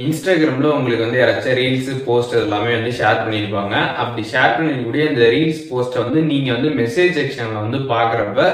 இன்ஸ்டாகிராம்ல உங்களுக்கு வந்து யாராச்சும் ரீல்ஸ் போஸ்ட் எல்லாமே வந்து ஷேர் பண்ணியிருப்பாங்க. அப்படி ஷேர் பண்ணிருக்கக்கூடிய இந்த ரீல்ஸ் போஸ்ட்டை வந்து நீங்க வந்து மெசேஜ் செக்ஷன்ல வந்து பார்க்குறப்ப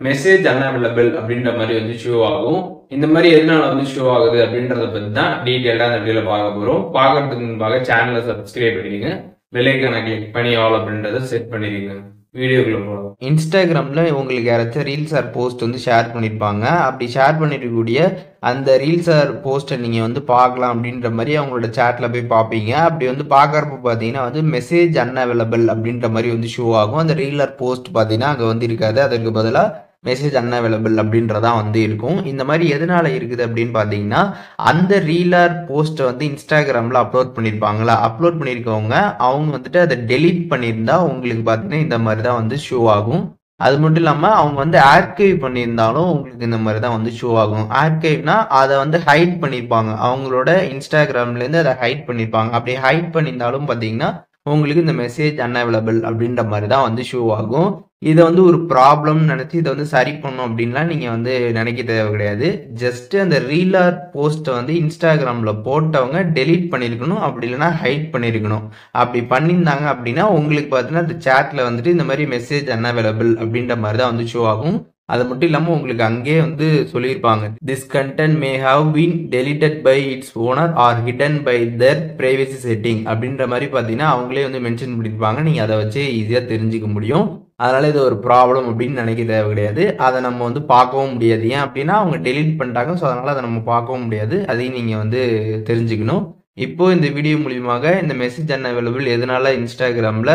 மெசேஜ் அன்அவைலபிள் அப்படின்ற மாதிரி வந்து ஷோ ஆகும். இந்த மாதிரி எதனால வந்து ஷோ ஆகுது அப்படின்றத பத்தி தான் டீட்டெயிலாக அந்த வீடியோல பார்க்க போறோம். பார்க்கறதுக்கு முன்பாக சேனலை சப்ஸ்கிரைப் பண்ணிடுங்க, பெல் ஐகானை கிளிக் பண்ணி ஆல் அப்படின்றத செட் பண்ணிடுங்க. வீடியோக்குள்ள போகலாம். இன்ஸ்டாகிராமில் உங்களுக்கு யாராச்சும் ரீல்ஸ் ஆர் போஸ்ட் வந்து ஷேர் பண்ணியிருப்பாங்க. அப்படி ஷேர் பண்ணிருக்கக்கூடிய அந்த ரீல்ஸ் ஆர் போஸ்ட்டை நீங்கள் வந்து பார்க்கலாம் அப்படின்ற மாதிரி அவங்களோட சேட்டில் போய் பார்ப்பீங்க. அப்படி வந்து பார்க்குறப்ப பார்த்தீங்கன்னா வந்து மெசேஜ் அன்அவைலபிள் அப்படின்ற மாதிரி வந்து ஷோ ஆகும். அந்த ரீல் ஆர் போஸ்ட் பார்த்தீங்கன்னா அங்கே வந்து இருக்காது. அதற்கு பதிலாக மெசேஜ் அன்அவைலபிள் அப்படின்றதான் வந்து இருக்கும். இந்த மாதிரி எதனால இருக்குது அப்படின்னு பார்த்தீங்கன்னா, அந்த ரீலர் போஸ்ட்டை வந்து இன்ஸ்டாகிராமில் அப்லோட் பண்ணியிருப்பாங்களா, அப்லோட் பண்ணியிருக்கவங்க அவங்க வந்துட்டு அதை டெலீட் பண்ணியிருந்தா உங்களுக்கு பார்த்தீங்கன்னா இந்த மாதிரி தான் வந்து ஷோ ஆகும். அது மட்டும் இல்லாமல் அவங்க வந்து ஆர்கைவ் பண்ணியிருந்தாலும் உங்களுக்கு இந்த மாதிரி தான் வந்து ஷோ ஆகும். ஆர்கைவ்னா அதை வந்து ஹைட் பண்ணியிருப்பாங்க, அவங்களோட இன்ஸ்டாகிராம்லேருந்து அதை ஹைட் பண்ணியிருப்பாங்க. அப்படி ஹைட் பண்ணியிருந்தாலும் பார்த்தீங்கன்னா உங்களுக்கு இந்த மெசேஜ் அன்அவைலபிள் அப்படின்ற மாதிரி தான் வந்து ஷோ ஆகும். இதை வந்து ஒரு ப்ராப்ளம்னு நினச்சி இதை வந்து சரி பண்ணணும் அப்படின்லாம் நீங்கள் வந்து நினைக்க தேவை கிடையாது. ஜஸ்ட் அந்த ரீலர் போஸ்ட்டை வந்து இன்ஸ்டாகிராமில் போட்டவங்க டெலீட் பண்ணியிருக்கணும், அப்படி இல்லைனா ஹைட் பண்ணியிருக்கணும். அப்படி பண்ணியிருந்தாங்க அப்படின்னா உங்களுக்கு பார்த்தீங்கன்னா அந்த சேட்டில் வந்துட்டு இந்த மாதிரி மெசேஜ் அன்அவைலபிள் அப்படின்ற மாதிரி தான் வந்து ஷோ ஆகும். அது மட்டும் இல்லாமல் உங்களுக்கு அங்கேயே வந்து சொல்லியிருப்பாங்க, this content may have been deleted by its owner or hidden by their privacy setting அப்படின்ற மாதிரி பார்த்தீங்கன்னா அவங்களே வந்து மென்ஷன் பண்ணியிருப்பாங்க. நீங்கள் அதை வச்சு ஈஸியாக தெரிஞ்சுக்க முடியும். அதனால இது ஒரு ப்ராப்ளம் அப்படின்னு நினைக்க தேவை கிடையாது. அதை நம்ம வந்து பார்க்கவும் முடியாது. ஏன் அப்படின்னா அவங்க டெலீட் பண்ணிட்டாங்க. ஸோ அதனால அதை நம்ம பார்க்கவும் முடியாது. அதையும் நீங்கள் வந்து தெரிஞ்சுக்கணும். இப்போ இந்த வீடியோ மூலியமாக இந்த மெசேஜ் அன்அவைலபிள் எதனால இன்ஸ்டாகிராமில்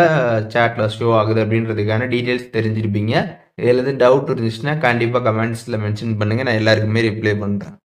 சேட்டில் ஷோ ஆகுது அப்படின்றதுக்கான டீட்டெயில்ஸ் தெரிஞ்சிருப்பீங்க. இதில் எதுவும் டவுட் இருந்துச்சுன்னா கண்டிப்பாக கமெண்ட்ஸில் மென்ஷன் பண்ணுங்கள், நான் எல்லாருக்குமே ரிப்ளை பண்ணுறேன்.